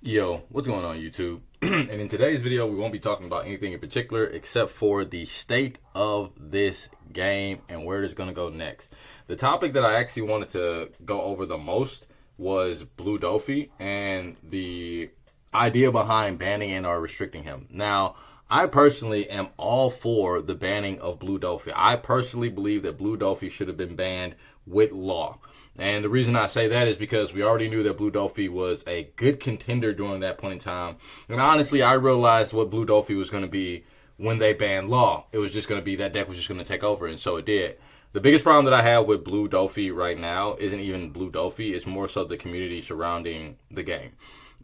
Yo, what's going on YouTube? And in today's video, we won't be talking about anything in particular except for the state of this game and where it's going to go next. The topic that I actually wanted to go over the most was Blue Dofi and the idea behind banning and or restricting him. Now, I personally am all for the banning of Blue Dofi. I personally believe that Blue Dofi should have been banned with law. And the reason I say that is because we already knew that Blue Dofi was a good contender during that point in time. And honestly, I realized what Blue Dofi was going to be when they banned Law. It was just going to be that deck was just going to take over, and so it did. The biggest problem that I have with Blue Dofi right now isn't even Blue Dofi. It's more so the community surrounding the game.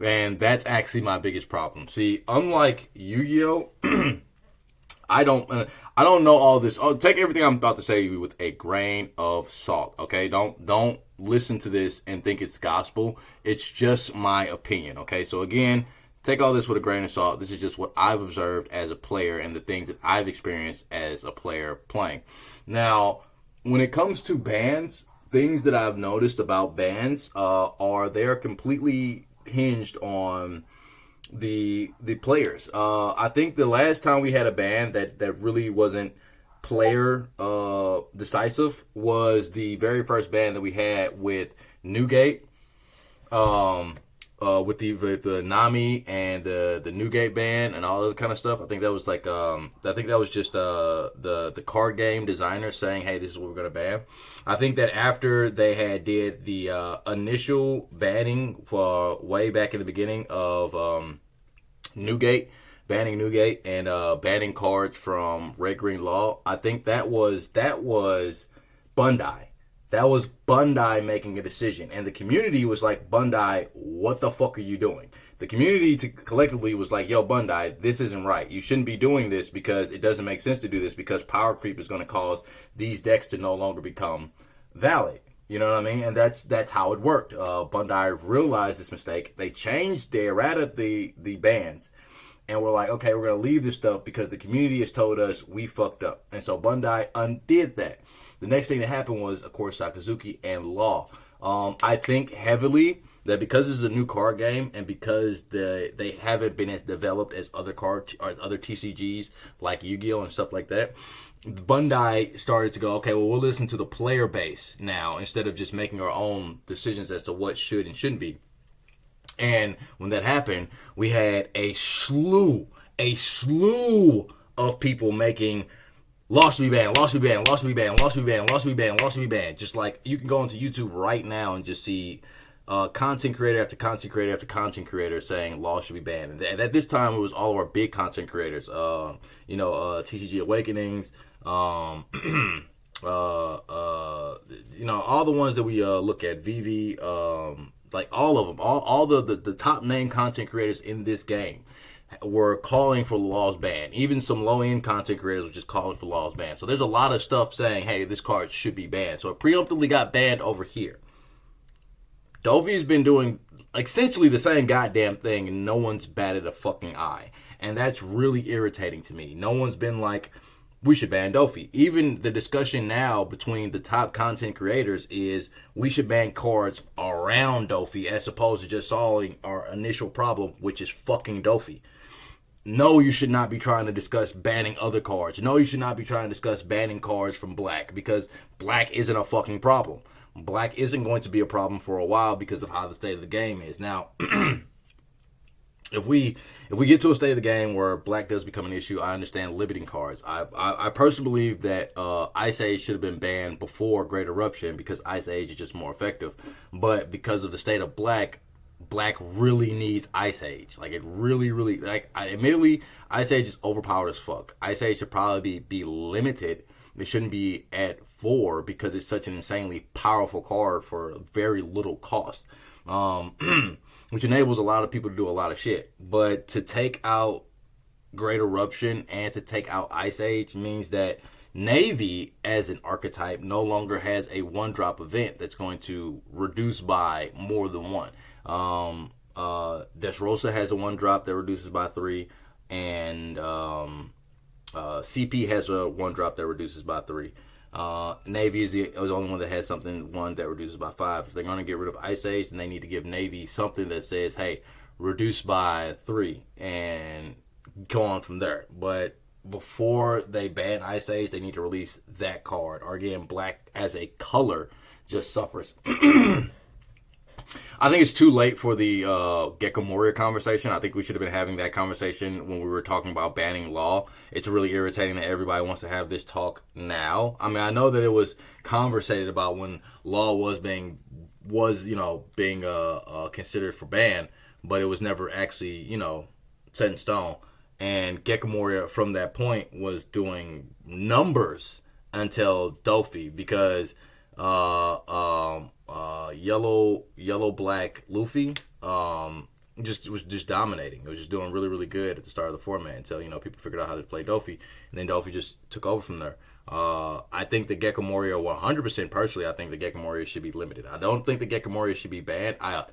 And that's actually my biggest problem. See, unlike Yu-Gi-Oh!, I don't know all this. Oh, take everything I'm about to say with a grain of salt. Okay, don't listen to this and think it's gospel. It's just my opinion. Okay, so again, take all this with a grain of salt. This is just what I've observed as a player and the things that I've experienced as a player playing. Now, when it comes to bans, things that I've noticed about bans are they're completely hinged on the players. I think the last time we had a ban that really wasn't player decisive was the very first ban that we had with Newgate, with the Nami and the Newgate ban and all that kind of stuff. I think that was like I think that was just the card game designer saying, hey, this is what we're gonna ban. I think that after they had did the initial banning for way back in the beginning of Newgate, banning Newgate and banning cards from Red Green Law, I think that was Bandai. That was Bandai making a decision, and the community was like, Bandai, what the fuck are you doing? The community collectively was like, yo, Bandai, this isn't right. You shouldn't be doing this because it doesn't make sense to do this because power creep is going to cause these decks to no longer become valid. You know what I mean? And that's how it worked. Bandai realized this mistake. They changed their errata the bans. And we're like, okay, we're going to leave this stuff because the community has told us we fucked up. And so Bandai undid that. The next thing that happened was, of course, Sakazuki and Law. I think heavily that because this is a new card game and because they haven't been as developed as other TCGs like Yu-Gi-Oh! And stuff like that, Bandai started to go, okay, well, we'll listen to the player base now instead of just making our own decisions as to what should and shouldn't be. And when that happened, we had a slew of people making lost to be banned, lost to be banned, lost to be banned, lost to be banned, lost to be banned, lost to be banned. Just like you can go into YouTube right now and just see content creator after content creator after content creator saying law should be banned. And at this time, it was all of our big content creators. TCG Awakenings, all the ones that we look at, Vivi, like all of them, all the top name content creators in this game were calling for the law's ban. Even some low-end content creators were just calling for law's ban. So there's a lot of stuff saying, hey, this card should be banned. So it preemptively got banned over here. Dofi's been doing essentially the same goddamn thing and no one's batted a fucking eye. And that's really irritating to me. No one's been like, we should ban Dofi. Even the discussion now between the top content creators is we should ban cards around Dofi as opposed to just solving our initial problem, which is fucking Dofi. No, you should not be trying to discuss banning other cards. No, you should not be trying to discuss banning cards from Black because Black isn't a fucking problem. Black isn't going to be a problem for a while because of how the state of the game is. Now, if we get to a state of the game where Black does become an issue, I understand limiting cards. I personally believe that Ice Age should have been banned before Great Eruption because Ice Age is just more effective. But because of the state of Black really needs Ice Age. Like, it really, admittedly, Ice Age is overpowered as fuck. Ice Age should probably be limited. It shouldn't be at 4 because it's such an insanely powerful card for very little cost. Which enables a lot of people to do a lot of shit. But to take out Great Eruption and to take out Ice Age means that Navy as an archetype no longer has a 1-drop event that's going to reduce by more than 1. Desrosa has a 1-drop that reduces by 3, and CP has a 1-drop that reduces by 3. Navy is the only one that has one that reduces by 5. If they're going to get rid of Ice Age, then they need to give Navy something that says, hey, reduced by 3, and go on from there. But before they ban Ice Age, they need to release that card. Or again, black as a color just suffers. I think it's too late for the Gecko Moria conversation. I think we should have been having that conversation when we were talking about banning Law. It's really irritating that everybody wants to have this talk now. I mean, I know that it was conversated about when Law was being considered for ban, but it was never actually set in stone. And Gecko Moria from that point was doing numbers until Dofi, because yellow black Luffy just was just dominating. It was just doing really, really good at the start of the format until people figured out how to play Dofi, and then Dofi just took over from there. I think the Gecko Moria 100% personally. I think the Gecko Moria should be limited. I don't think the Gecko Moria should be banned. I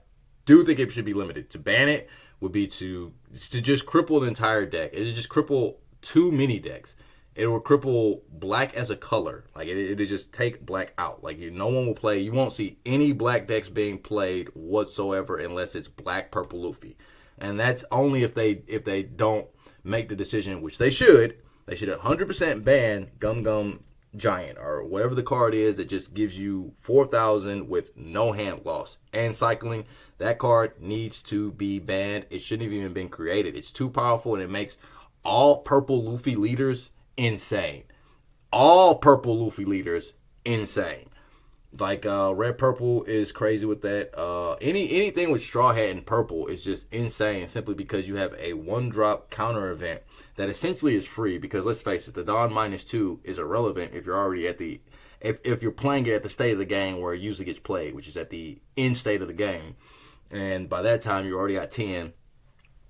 do think it should be limited. To ban it would be to just cripple the entire deck. It would just cripple too many decks. It will cripple black as a color. Like it just take black out. Like no one will play. You won't see any black decks being played whatsoever unless it's black purple Luffy, and that's only if they don't make the decision, which they should. They should 100% ban Gum Gum Giant or whatever the card is that just gives you 4,000 with no hand loss and cycling. That card needs to be banned. It shouldn't have even been created. It's too powerful, and it makes all purple Luffy leaders insane. All purple Luffy leaders insane. Like red purple is crazy with that. Anything with Straw Hat and purple is just insane, simply because you have a 1-drop counter event that essentially is free. Because let's face it, the Dawn -2 is irrelevant if you're already at the if you're playing it at the state of the game where it usually gets played, which is at the end state of the game. And by that time, you already got 10,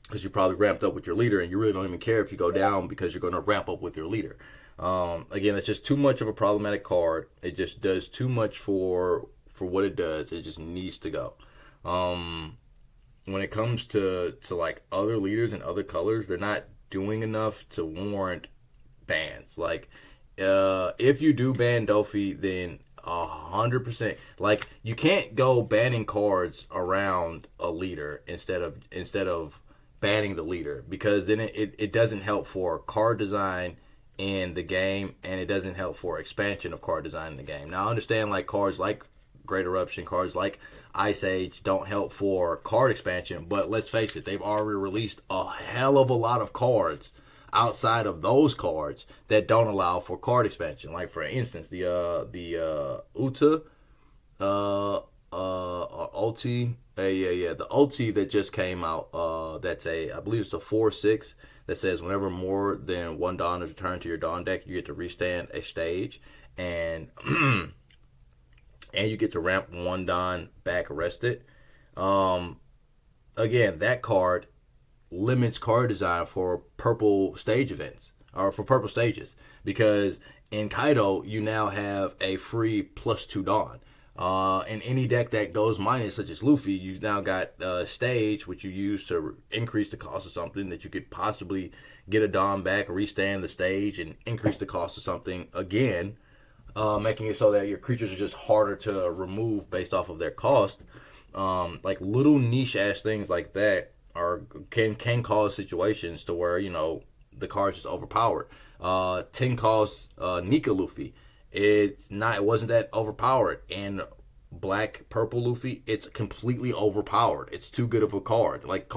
because you probably ramped up with your leader, and you really don't even care if you go down because you're going to ramp up with your leader. Again, it's just too much of a problematic card. It just does too much for what it does. It just needs to go. When it comes to like other leaders and other colors, they're not doing enough to warrant bans. Like if you do ban Dofi, then 100%. Like you can't go banning cards around a leader instead of banning the leader, because then it doesn't help for card design in the game, and it doesn't help for expansion of card design in the game. Now I understand like cards like Great Eruption, cards like Ice Age don't help for card expansion, but let's face it, they've already released a hell of a lot of cards outside of those cards that don't allow for card expansion. Like for instance, the Uta ulti, the ulti that just came out, that's I believe it's a 4/6 that says whenever more than one Dawn is returned to your Dawn deck, you get to restand a stage, and and you get to ramp one Dawn back rested. Again, that card limits card design for purple stage events, or for purple stages, because in Kaido you now have a free +2 Dawn. In any deck that goes minus, such as Luffy, you've now got stage, which you use to increase the cost of something that you could possibly get a Dawn back, restand the stage, and increase the cost of something again, making it so that your creatures are just harder to remove based off of their cost. Like little niche ass things like that can cause situations to where the card's just overpowered. 10 cost Nika Luffy. It wasn't that overpowered. And black purple Luffy, it's completely overpowered. It's too good of a card. Like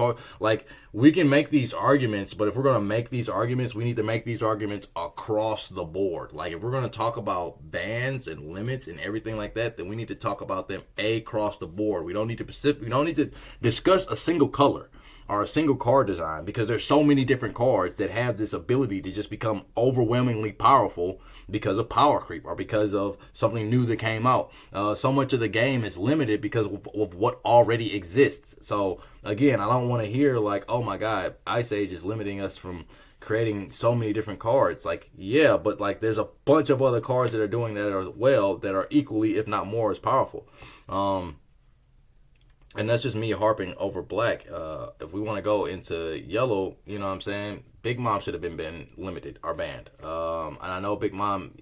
we can make these arguments, but if we're gonna make these arguments, we need to make these arguments across the board. Like if we're gonna talk about bans and limits and everything like that, then we need to talk about them across the board. We don't need to discuss a single color or a single card design, because there's so many different cards that have this ability to just become overwhelmingly powerful because of power creep or because of something new that came out. So much of the game is limited because of what already exists. So again, I don't want to hear like, oh my god, Ice Age is limiting us from creating so many different cards. Like, yeah, but like there's a bunch of other cards that are doing that that are equally, if not more, as powerful. And that's just me harping over black. If we want to go into yellow, you know what I'm saying? Big Mom should have been limited or banned. And I know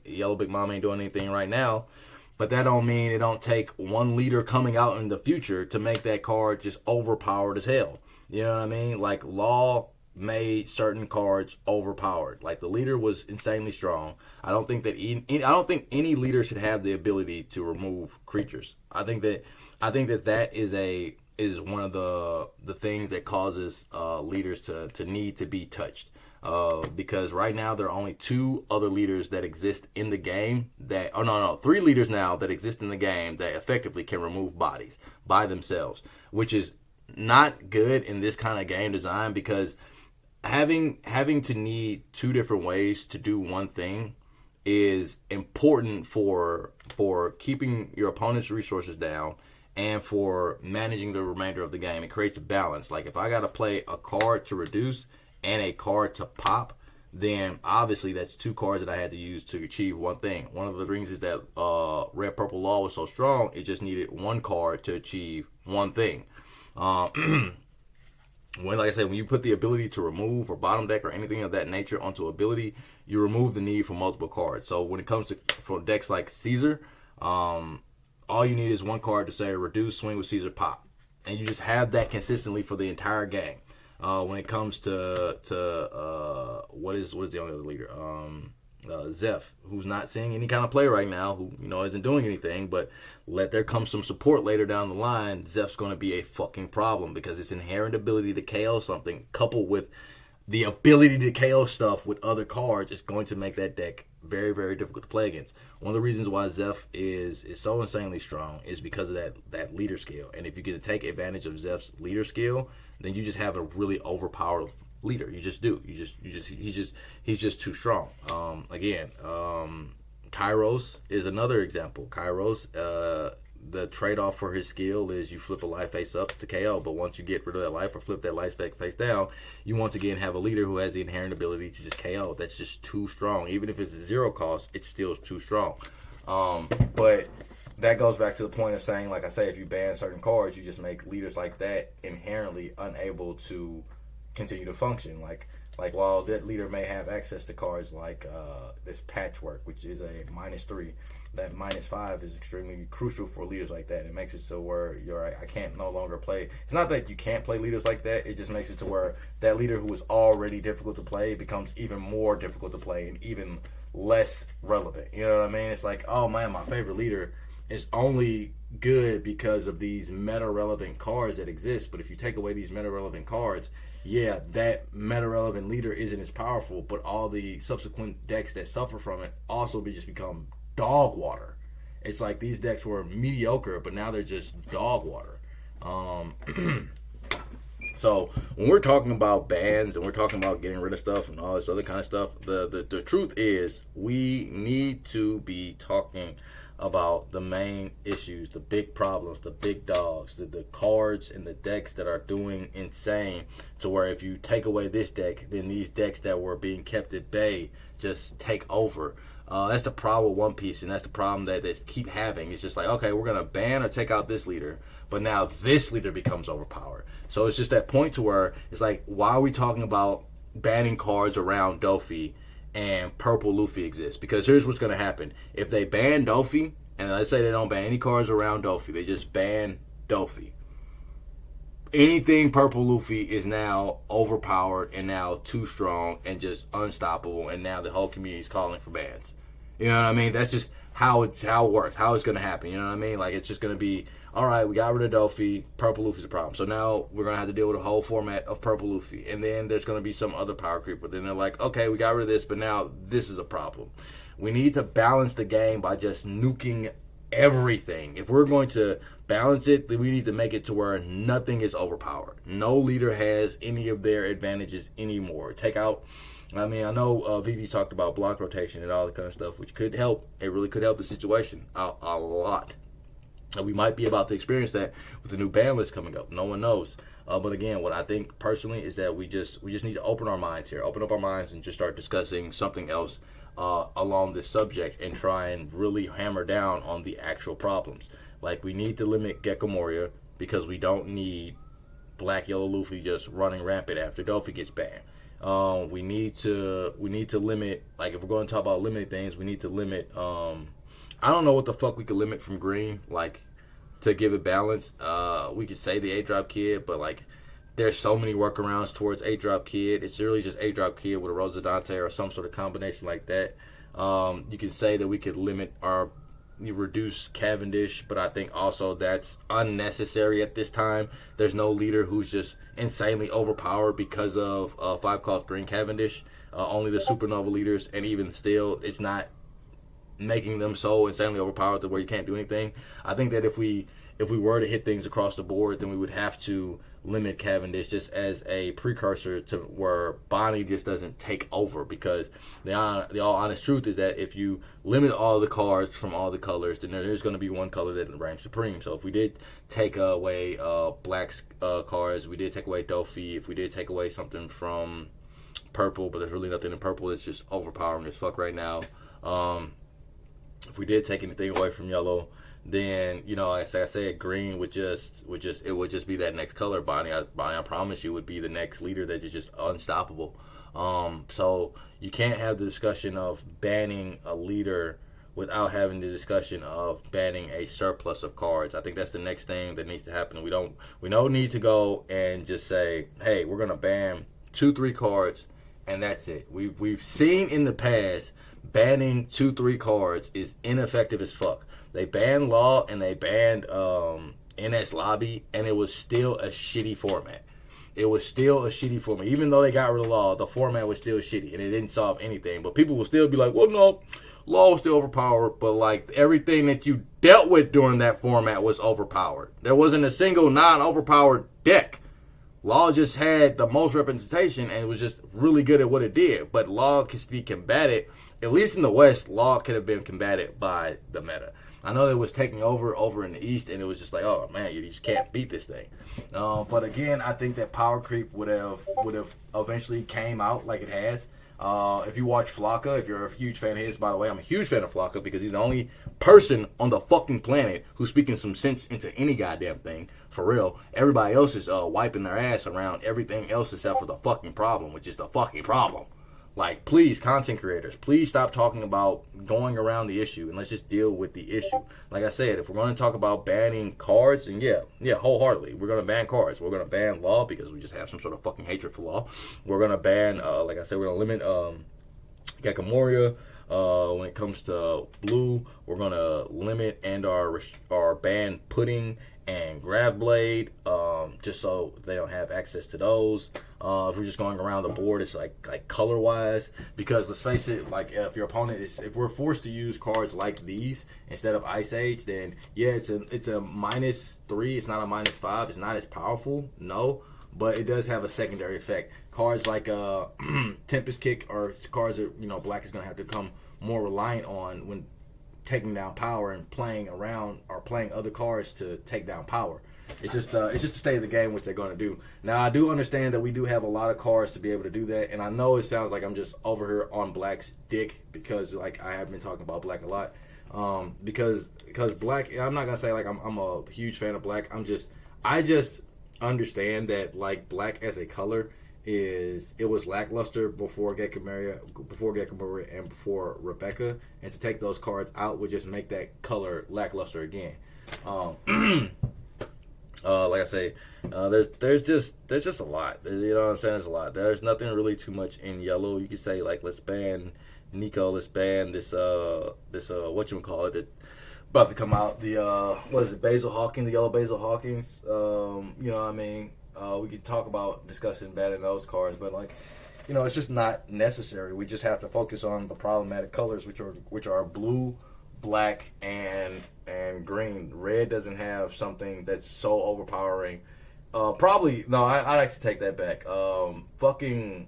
Yellow Big Mom ain't doing anything right now, but that don't mean it don't take one leader coming out in the future to make that card just overpowered as hell. You know what I mean? Like Law made certain cards overpowered. Like the leader was insanely strong. I don't think any leader should have the ability to remove creatures. I think that that is one of the things that causes leaders to need to be touched. Because right now there are only two other leaders that exist in the game that three leaders now that exist in the game that effectively can remove bodies by themselves, which is not good in this kind of game design because having to need two different ways to do one thing is important for keeping your opponent's resources down and for managing the remainder of the game. It creates a balance. Like if I got to play a card to reduce and a card to pop, then obviously that's two cards that I had to use to achieve one thing. One of the things is that Red Purple Law was so strong, it just needed one card to achieve one thing. When, like I said, when you put the ability to remove or bottom deck or anything of that nature onto ability, you remove the need for multiple cards. So when it comes to for decks like Caesar, all you need is one card to say reduce, swing with Caesar, pop, and you just have that consistently for the entire game. When it comes to what is the only other leader? Zeph, who's not seeing any kind of play right now, who isn't doing anything, but let there come some support later down the line, Zeph's going to be a fucking problem because its inherent ability to KO something coupled with the ability to KO stuff with other cards is going to make that deck very, very difficult to play against. One of the reasons why Zeph is so insanely strong is because of that leader skill. And if you get to take advantage of Zeph's leader skill, then you just have a really overpowered leader. You just do. He's just too strong. Kairos is another example. Kairos, the trade-off for his skill is you flip a life face up to KO, but once you get rid of that life or flip that life face down, you once again have a leader who has the inherent ability to just KO. That's just too strong. Even if it's a zero cost, it's still too strong. But that goes back to the point of saying, like I say, if you ban certain cards, you just make leaders like that inherently unable to continue to function. Like while that leader may have access to cards like this Patchwork, which is a -3, that -5 is extremely crucial for leaders like that. It makes it so where I can't no longer play. It's not that you can't play leaders like that. It just makes it to where that leader who is already difficult to play becomes even more difficult to play and even less relevant. You know what I mean? It's like, oh man, my favorite leader is only good because of these meta-relevant cards that exist. But if you take away these meta-relevant cards, yeah, that meta-relevant leader isn't as powerful, but all the subsequent decks that suffer from it also just become dog water. It's like these decks were mediocre, but now they're just dog water. So when we're talking about bans and we're talking about getting rid of stuff and all this other kind of stuff, the truth is we need to be talking about the main issues, the big problems, the big dogs, the cards and the decks that are doing insane to where if you take away this deck, then these decks that were being kept at bay just take over. That's the problem with One Piece, and that's the problem that they keep having. It's just like, okay, we're going to ban or take out this leader, but now this leader becomes overpowered. So it's just that point to where it's like, why are we talking about banning cards around Dofi and Purple Luffy exists? Because here's what's going to happen. If they ban Dofi, and let's say they don't ban any cards around Dofi, they just ban Dofi, anything Purple Luffy is now overpowered and now too strong and just unstoppable, and now the whole community is calling for bans. You know what I mean? That's just how it works, how it's going to happen. You know what I mean? Like, it's just going to be, all right, we got rid of Dofi, Purple Luffy's a problem. So now we're going to have to deal with a whole format of Purple Luffy. And then there's going to be some other power creep. But then they're like, okay, we got rid of this, but now this is a problem. We need to balance the game by just nuking everything. If we're going to balance it, then we need to make it to where nothing is overpowered. No leader has any of their advantages anymore. Take out, I mean, I know Vivi talked about block rotation and all that kind of stuff, which could help. It really could help the situation a lot. And we might be about to experience that with the new ban list coming up. No one knows. But again, what I think personally is that we just need to open our minds here. Open up our minds and just start discussing something else along this subject and try and really hammer down on the actual problems. Like, we need to limit Gecko Moria because we don't need Black Yellow Luffy just running rampant after Dofi gets banned. We need to limit, like, if we're going to talk about limiting things, we need to limit, I don't know what the fuck we could limit from green, like, to give it balance. We could say the 8-drop kid, but, like, there's so many workarounds towards A-Drop Kid. It's really just A-Drop Kid with a Rosa Dante or some sort of combination like that. You can say that we could limit our reduce Cavendish, but I think also that's unnecessary at this time. There's no leader who's just insanely overpowered because of 5 cost Green Cavendish. Only the Supernova leaders, and even still, it's not making them so insanely overpowered to where you can't do anything. I think that if we were to hit things across the board, then we would have to limit Cavendish just as a precursor to where Bonnie just doesn't take over, because the all honest truth is that if you limit all the cards from all the colors, then there's going to be one color that reigns supreme. So if we did take away Black's cards, we did take away Dofi, if we did take away something from purple, but there's really nothing in purple, it's just overpowering as fuck right now. If we did take anything away from yellow, then, you know, like I said, green would just be that next color. Bonnie, I promise you, would be the next leader that is just unstoppable. So you can't have the discussion of banning a leader without having the discussion of banning a surplus of cards. I think that's the next thing that needs to happen. We don't need to go and just say, hey, we're gonna ban 2-3 cards and that's it. We've seen in the past banning 2-3 cards is ineffective as fuck. They banned Law and they banned NS Lobby, and it was still a shitty format. It was still a shitty format. Even though they got rid of Law, the format was still shitty, and it didn't solve anything. But people will still be like, well, no, Law was still overpowered, but like everything that you dealt with during that format was overpowered. There wasn't a single non-overpowered deck. Law just had the most representation, and it was just really good at what it did. But Law can be combated, at least in the West, Law could have been combated by the meta. I know it was taking over in the East, and it was just like, oh man, you just can't beat this thing. But again, I think that power creep would have eventually came out like it has. If you watch Flocka, if you're a huge fan of his, by the way, I'm a huge fan of Flocka because he's the only person on the fucking planet who's speaking some sense into any goddamn thing. For real. Everybody else is wiping their ass around everything else except for the fucking problem, which is the fucking problem. Like, please, content creators, please stop talking about going around the issue and let's just deal with the issue. Like I said, if we're going to talk about banning cards, and yeah, wholeheartedly, we're going to ban cards. We're going to ban Law because we just have some sort of fucking hatred for Law. We're going to ban, like I said, we're going to limit Gakamoria. When it comes to blue, we're going to limit and our ban Pudding and Grav Blade, just so they don't have access to those. If we're just going around the board, it's like color wise, because let's face it, like if your opponent if we're forced to use cards like these instead of Ice Age, then yeah, it's a -3. It's not a -5. It's not as powerful, no, but it does have a secondary effect. Cards like Tempest Kick are cards that, you know, Black is going to have to become more reliant on when taking down power and playing around or playing other cards to take down power. It's just the state of the game which they're going to do. Now, I do understand that we do have a lot of cards to be able to do that, and I know it sounds like I'm just over here on Black's dick because like I have been talking about Black a lot. Because Black, I'm not gonna say like I'm a huge fan of Black. I just understand that like Black as a color it was lackluster before Gekamoria and before Rebecca, and to take those cards out would just make that color lackluster again. Like I say, there's just a lot. You know what I'm saying? There's a lot. There's nothing really too much in yellow. You could say like let's ban Nico, let's ban this whatchamacallit it about to come out, the what is it, Basil Hawking, the yellow Basil Hawkins. You know what I mean? We could talk about discussing banning those cards, but like, you know, it's just not necessary. We just have to focus on the problematic colors, which are blue, black, and green. Red doesn't have something that's so overpowering. Probably no. I'd actually take that back. Fucking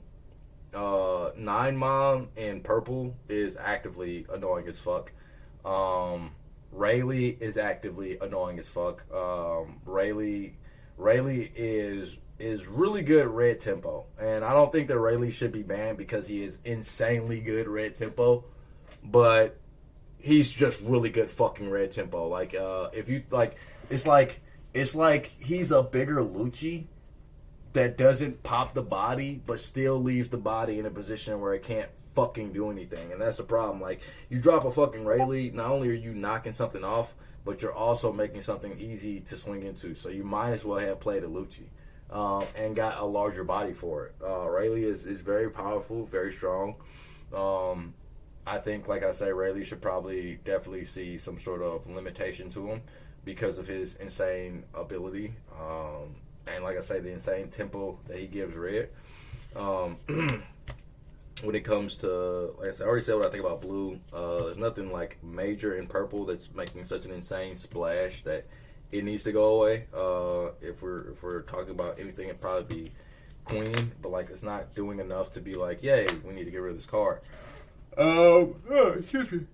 Nine Mom in purple is actively annoying as fuck. Rayleigh is actively annoying as fuck. Rayleigh is really good red tempo, and I don't think that Rayleigh should be banned because he is insanely good red tempo, but he's just really good fucking red tempo. Like if you like, it's like he's a bigger Lucci that doesn't pop the body but still leaves the body in a position where it can't fucking do anything, and that's the problem. Like, you drop a fucking Rayleigh, not only are you knocking something off, but you're also making something easy to swing into. So you might as well have played a Lucci. and got a larger body for it. Rayleigh is very powerful, very strong. I think, like I say, Rayleigh should probably definitely see some sort of limitation to him because of his insane ability. And like I say, the insane tempo that he gives Red. When it comes to, like I said, I already said what I think about blue. There's nothing like major in purple that's making such an insane splash that it needs to go away. If we're talking about anything, it'd probably be Queen, but like it's not doing enough to be like, yay, we need to get rid of this card. Excuse me.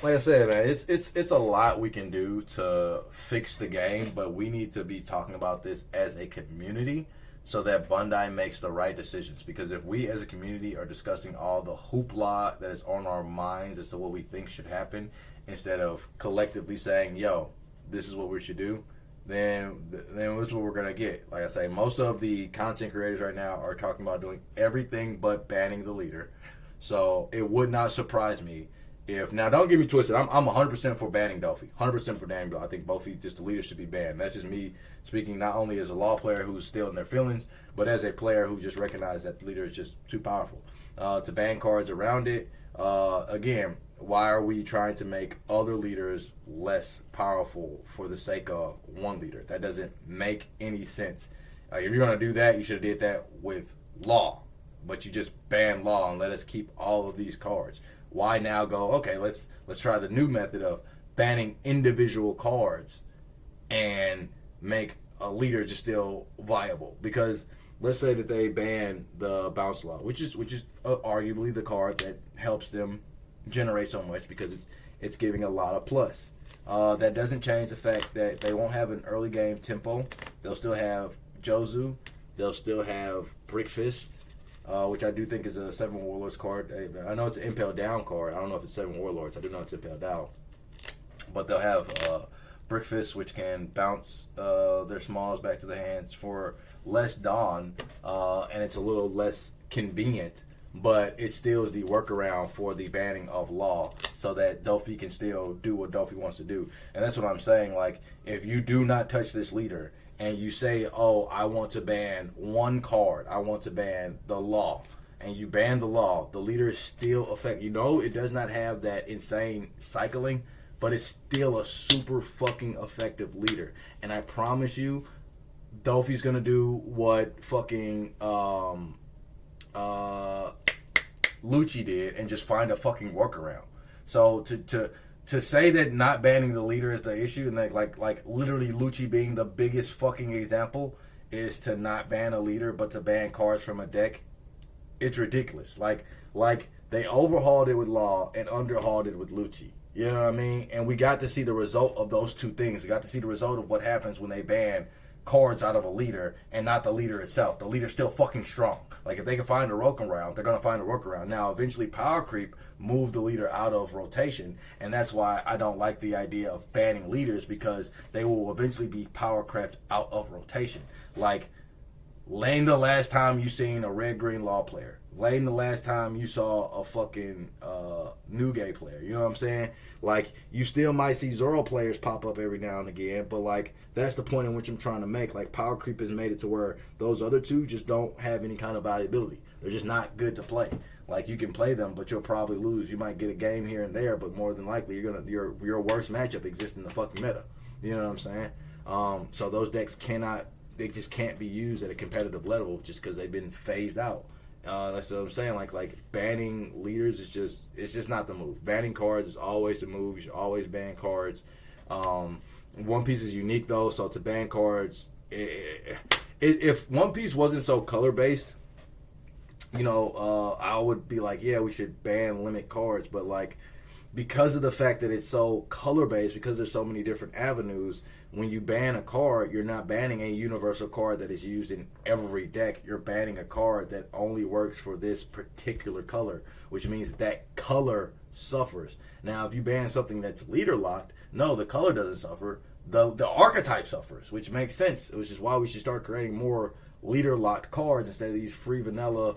Like I said, man, it's a lot we can do to fix the game, but we need to be talking about this as a community so that Bandai makes the right decisions. Because if we as a community are discussing all the hoopla that is on our minds as to what we think should happen, instead of collectively saying, yo, this is what we should do, then this is what we're going to get. Like I say, most of the content creators right now are talking about doing everything but banning the leader. So it would not surprise me if, now don't get me twisted, I'm 100% for banning Dofi. 100% for banning Dofi. I think both just the leaders should be banned. That's just me speaking not only as a law player who's still in their feelings, but as a player who just recognized that the leader is just too powerful. To ban cards around it, again, why are we trying to make other leaders less powerful for the sake of one leader? That doesn't make any sense. If you're going to do that, you should have did that with law. But you just ban law and let us keep all of these cards. Why now go, okay, let's try the new method of banning individual cards and make a leader just still viable? Because let's say that they ban the bounce law, which is arguably the card that helps them generate so much because it's giving a lot of plus. That doesn't change the fact that they won't have an early game tempo. They'll still have Jozu. They'll still have Brickfist, which I do think is a 7 Warlords card. I know it's an Impel Down card. I don't know if it's 7 Warlords. I do know it's Impel Down. But they'll have Brickfist, which can bounce their smalls back to the hands for less Dawn, and it's a little less convenient, but it still is the workaround for the banning of law so that Dofi can still do what Dofi wants to do. And that's what I'm saying. Like, if you do not touch this leader, and you say, oh, I want to ban one card, I want to ban the law, and you ban the law, the leader is still effective. You know, it does not have that insane cycling, but it's still a super fucking effective leader. And I promise you, Dofi's going to do what fucking Lucci did and just find a fucking workaround. So to say that not banning the leader is the issue, and like literally Lucci being the biggest fucking example is to not ban a leader but to ban cards from a deck, it's ridiculous. Like they overhauled it with Law and underhauled it with Lucci. You know what I mean? And we got to see the result of those two things. We got to see the result of what happens when they ban cards out of a leader and not the leader itself. The leader's still fucking strong. Like, if they can find a workaround, they're going to find a workaround. Now, eventually, power creep moved the leader out of rotation, and that's why I don't like the idea of banning leaders, because they will eventually be power crept out of rotation. Like, lane the last time you seen a red-green law player. Lane the last time you saw a fucking new gay player. You know what I'm saying? Like, you still might see Zoro players pop up every now and again, but, like, that's the point in which I'm trying to make. Like, power creep has made it to where those other two just don't have any kind of valuability. They're just not good to play. Like, you can play them, but you'll probably lose. You might get a game here and there, but more than likely, your worst matchup exists in the fucking meta. You know what I'm saying? So those decks they just can't be used at a competitive level just because they've been phased out. That's what I'm saying. Like banning leaders it's just not the move. Banning cards is always the move. You should always ban cards. One Piece is unique though, so to ban cards, if One Piece wasn't so color based, you know, I would be like, yeah, we should ban limit cards. But like, because of the fact that it's so color based, because there's so many different avenues, when you ban a card, you're not banning a universal card that is used in every deck. You're banning a card that only works for this particular color, which means that color suffers. Now, if you ban something that's leader locked, no, the color doesn't suffer. The archetype suffers, which makes sense, which is why we should start creating more leader locked cards instead of these free vanilla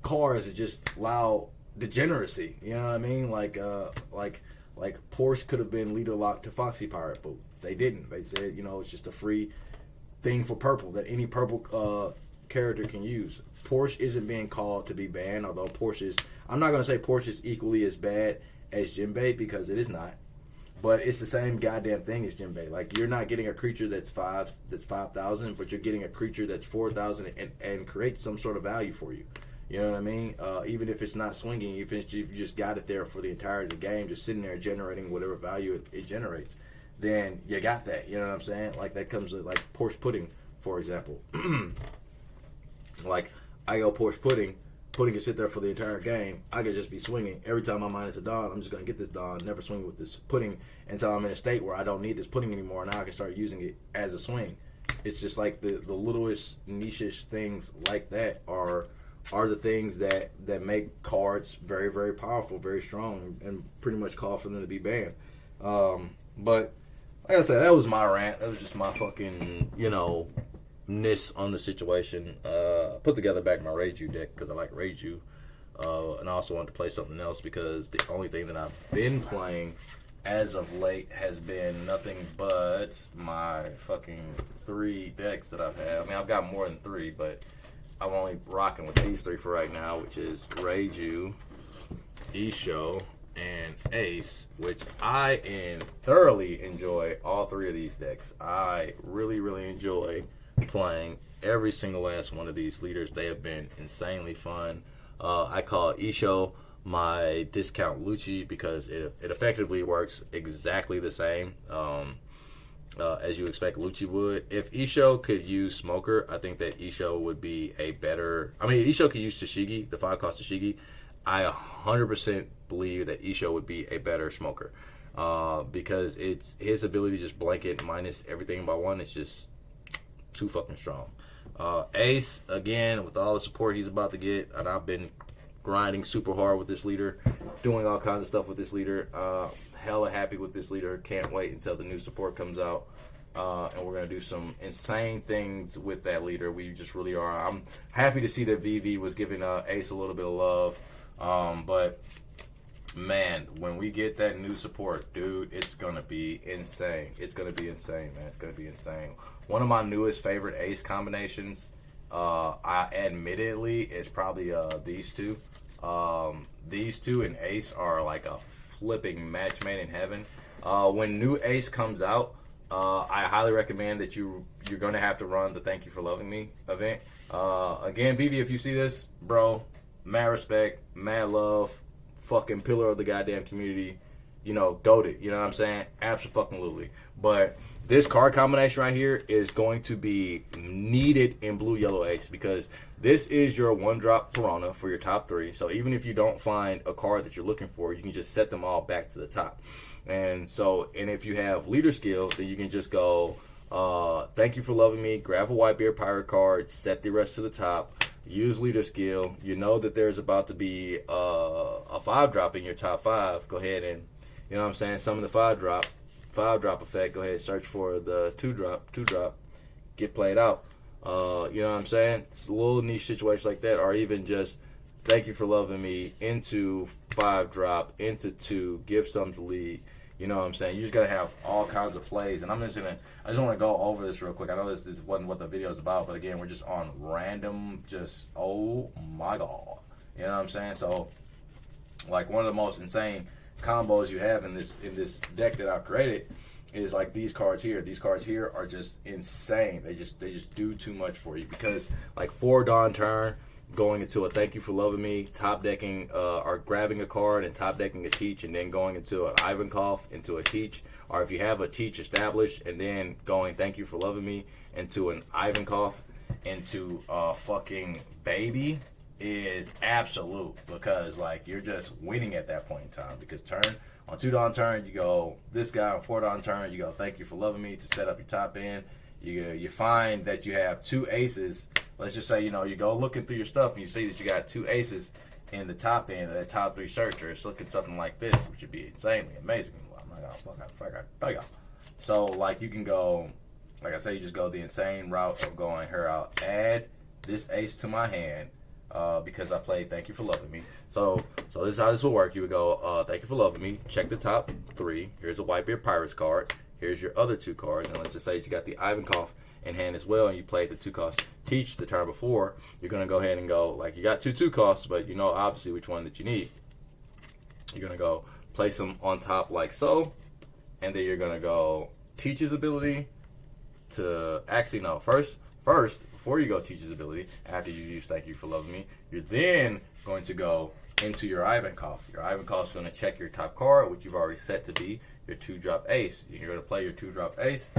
cards that just allow degeneracy. You know what I mean? Like Porsche could have been leader locked to Foxy Pirate, but they didn't. They said, you know, it's just a free thing for purple that any purple character can use. Porsche isn't being called to be banned, although I'm not going to say Porsche is equally as bad as Jinbei because it is not. But it's the same goddamn thing as Jinbei. Like, you're not getting a creature that's 5,000, but you're getting a creature that's 4,000 and creates some sort of value for you. You know what I mean? Even if it's not swinging, if you just got it there for the entirety of the game, just sitting there generating whatever value it generates, then you got that. You know what I'm saying? Like, that comes with, like, Porsche Pudding, for example. Like, I go Porsche Pudding can sit there for the entire game. I could just be swinging. Every time I minus a Dawn, I'm just going to get this Dawn, never swing with this Pudding until I'm in a state where I don't need this Pudding anymore. Now I can start using it as a swing. It's just like the littlest, niche-ish things like that are the things that make cards very, very powerful, very strong, and pretty much call for them to be banned. But like I said, that was my rant. That was just my fucking, ness on the situation. Put together back my Reiju deck because I like Reiju. And I also wanted to play something else because the only thing that I've been playing as of late has been nothing but my fucking 3 decks that I've had. I mean, I've got more than 3, but I'm only rocking with these 3 for right now, which is Reiju, Isho, and Ace, which I thoroughly enjoy all 3 of these decks. I really, really enjoy playing every single last one of these leaders. They have been insanely fun. I call Isho my discount Lucci because it effectively works exactly the same as you expect Lucci would. If Isho could use Smoker, I think that Isho would be a better... I mean, Isho could use Tashigi, the 5-cost Tashigi. I 100% believe that Isho would be a better Smoker because it's his ability to just blanket minus everything by 1 is just too fucking strong. Ace, again, with all the support he's about to get, and I've been grinding super hard with this leader, doing all kinds of stuff with this leader. Hella happy with this leader. Can't wait until the new support comes out. And we're going to do some insane things with that leader. We just really are. I'm happy to see that VV was giving Ace a little bit of love. But, man, when we get that new support, dude, it's going to be insane. It's going to be insane, man. It's going to be insane. One of my newest favorite Ace combinations, I admittedly, is probably these two. These two and Ace are like a flipping match made in heaven. When new Ace comes out, I highly recommend that you're going to have to run the Thank You for Loving Me event. Again, Vivi, if you see this, bro, mad respect, mad love, fucking pillar of the goddamn community, goated, you know what I'm saying? Absolutely. But this card combination right here is going to be needed in Blue Yellow Ace because this is your 1-drop Piranha for your top 3. So even if you don't find a card that you're looking for, you can just set them all back to the top. And if you have leader skill, then you can just go, Thank You for Loving Me, grab a Whitebeard Pirate card, set the rest to the top, use leader skill. You know that there's about to be a 5-drop in your top 5. Go ahead and, you know what I'm saying, summon the 5-drop effect. Go ahead and search for the 2-drop, get played out. You know what I'm saying? It's a little niche situation like that, or even just Thank You for Loving Me into 5-drop, into 2, give some to lead. You know what I'm saying? You just gotta have all kinds of plays, and I just want to go over this real quick. I know this wasn't what the video is about, but again, we're just on random, just oh my god, you know what I'm saying? So, like, one of the most insane combos you have in this deck that I've created is like these cards here. These cards here are just insane. They just do too much for you because like 4 Dawn turn, going into a Thank You for Loving Me, top decking or grabbing a card and top decking a Teach, and then going into an Ivankov into a Teach, or if you have a Teach established and then going Thank You for Loving Me into an Ivankov into a fucking Baby is absolute, because like you're just winning at that point in time. Because on 2 Dawn turn you go this guy, on 4 Dawn turn you go Thank You for Loving Me to set up your top end. You find that you have 2 aces. Let's just say, you go looking through your stuff and you see that you got 2 aces in the top end of that top 3 searcher. It's looking something like this, which would be insanely amazing. I'm not gonna fuck y'all. So, like, you can go, like I say, you just go the insane route of going, here, I'll add this ace to my hand because I played Thank You for Loving Me. So this is how this will work. You would go, Thank You for Loving Me, check the top 3. Here's a Whitebeard Pirates card. Here's your other 2 cards, and let's just say you got the Ivankov in hand as well, and you played the 2-cost teach the turn before, you're going to go ahead and go, like, you got 2-costs, but you know obviously which one that you need. You're going to go place them on top like so, and then you're going to go teach his ability to, actually no, first, before you go teach his ability, after you use thank you for loving me, you're then going to go into your Ivankov. Your Ivankov is going to check your top card, which you've already set to be your 2-drop ace. You're going to play your 2-drop ace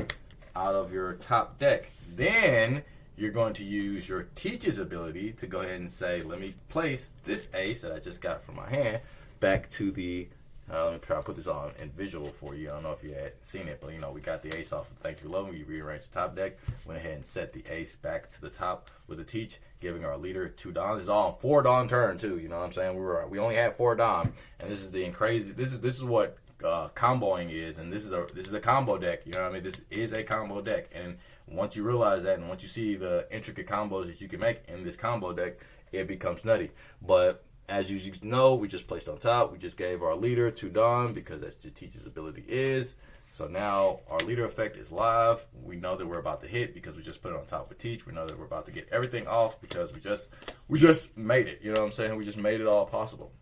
out of your top deck. Then you're going to use your teacher's ability to go ahead and say, let me place this ace that I just got from my hand back to the, let me try to put this on in visual for you. I don't know if you had seen it, but you know, we got the ace off of Thank You Love Me. We rearranged the top deck, went ahead and set the ace back to the top with the teach, giving our leader 2 Dom. This is all on 4 Dom turn too, you know what I'm saying? We only had 4 Dom, and this is the crazy, this is what comboing is, and this is a combo deck, you know what I mean? This is a combo deck, and once you realize that, and once you see the intricate combos that you can make in this combo deck, it becomes nutty. But as you know, we just placed on top. We just gave our leader 2 Dom because that's the teacher's ability is. So now our leader effect is live. We know that we're about to hit because we just put it on top with teach. We know that we're about to get everything off because we just made it. You know what I'm saying? We just made it all possible.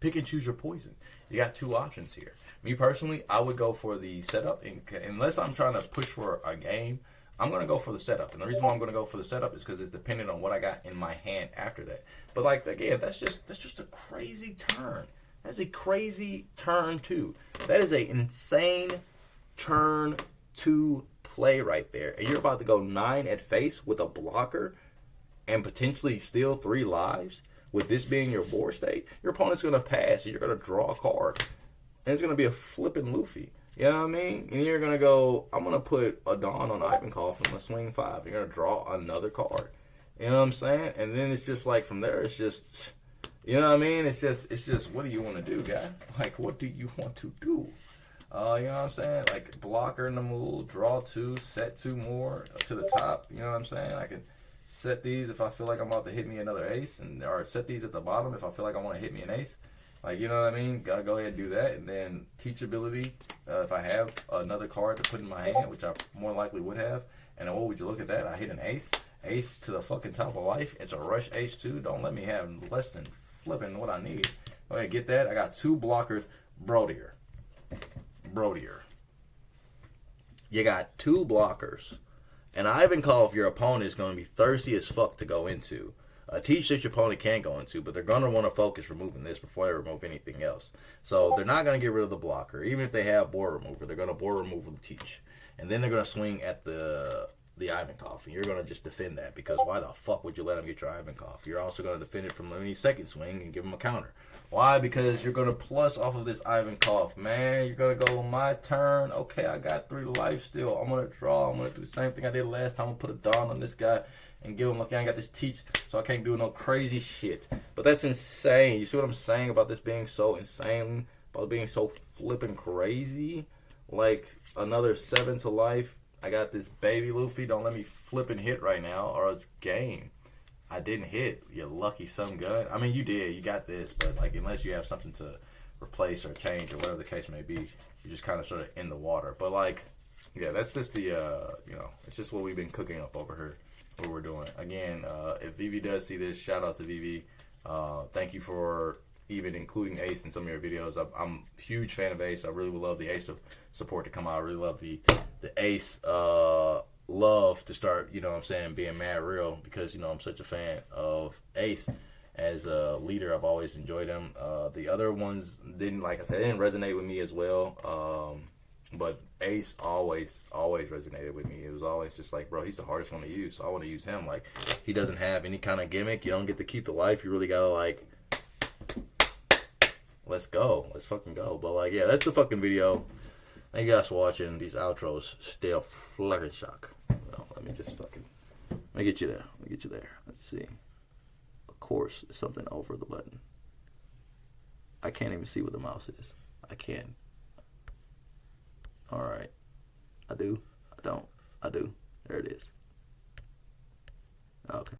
Pick and choose your poison. You got 2 options here. Me personally, I would go for the setup. Unless I'm trying to push for a game, I'm going to go for the setup. And the reason why I'm going to go for the setup is because it's dependent on what I got in my hand after that. But like, again, that's just a crazy turn. That's a crazy turn 2. That is an insane turn 2 play right there. And you're about to go 9 at face with a blocker and potentially steal 3 lives. With this being your board state, your opponent's going to pass and you're going to draw a card. And it's going to be a flipping Luffy. You know what I mean? And you're going to go, I'm going to put a Dawn on Ivankov and I'm going to swing 5. You're going to draw another card. You know what I'm saying? And then it's just like from there, it's just, you know what I mean? It's just, what do you want to do, guy? Like, what do you want to do? You know what I'm saying? Like, blocker in the move, draw 2, set 2 more to the top. You know what I'm saying? I can set these if I feel like I'm about to hit me another ace, or set these at the bottom if I feel like I want to hit me an ace. Like, you know what I mean? Gotta go ahead and do that. And then teach ability, if I have another card to put in my hand, which I more likely would have. And then, oh, would you look at that? I hit an ace. Ace to the fucking top of life. It's a rush ace too. Don't let me have less than flipping what I need. Go ahead, get that. I got 2 blockers. Brodier. You got 2 blockers. And Ivankov, your opponent, is going to be thirsty as fuck to go into. A teach that your opponent can't go into, but they're going to want to focus removing this before they remove anything else. So they're not going to get rid of the blocker. Even if they have board remover, they're going to board remove with the teach. And then they're going to swing at the Ivankov, and you're going to just defend that, because why the fuck would you let them get your Ivankov? You're also going to defend it from any second swing and give them a counter. Why? Because you're going to plus off of this Ivankov, man. You're going to go, my turn. Okay, I got 3 life still. I'm going to draw. I'm going to do the same thing I did last time. I'm going to put a Dawn on this guy and give him, okay, I ain't got this teach, so I can't do no crazy shit. But that's insane. You see what I'm saying about this being so insane? About being so flipping crazy? Like, another 7 to life. I got this baby Luffy. Don't let me flip and hit right now, or it's game. I didn't hit. You lucky some gun. I mean, you did. You got this, but like, unless you have something to replace or change or whatever the case may be, you just kind of sort of in the water. But like, yeah, that's just the you know, it's just what we've been cooking up over here, what we're doing. Again, if Vivi does see this, shout out to Vivi. Thank you for even including Ace in some of your videos. I'm a huge fan of Ace. I really would love the Ace support to come out. I really love the Ace love to start, you know what I'm saying, being mad real, because, you know, I'm such a fan of Ace as a leader. I've always enjoyed him. The other ones didn't, like I said, didn't resonate with me as well. But Ace always resonated with me. It was always just like, bro, he's the hardest one to use, so I want to use him. Like, he doesn't have any kind of gimmick. You don't get to keep the life. You really gotta, like, let's go. Let's fucking go. But like, yeah, that's the fucking video. Thank you guys for watching. These outros still fucking shock. Well, let me just fucking, let me get you there. Let me get you there. Let's see. Of course, there's something over the button. I can't even see what the mouse is. I can't. All right. I do. I don't. I do. There it is. Okay.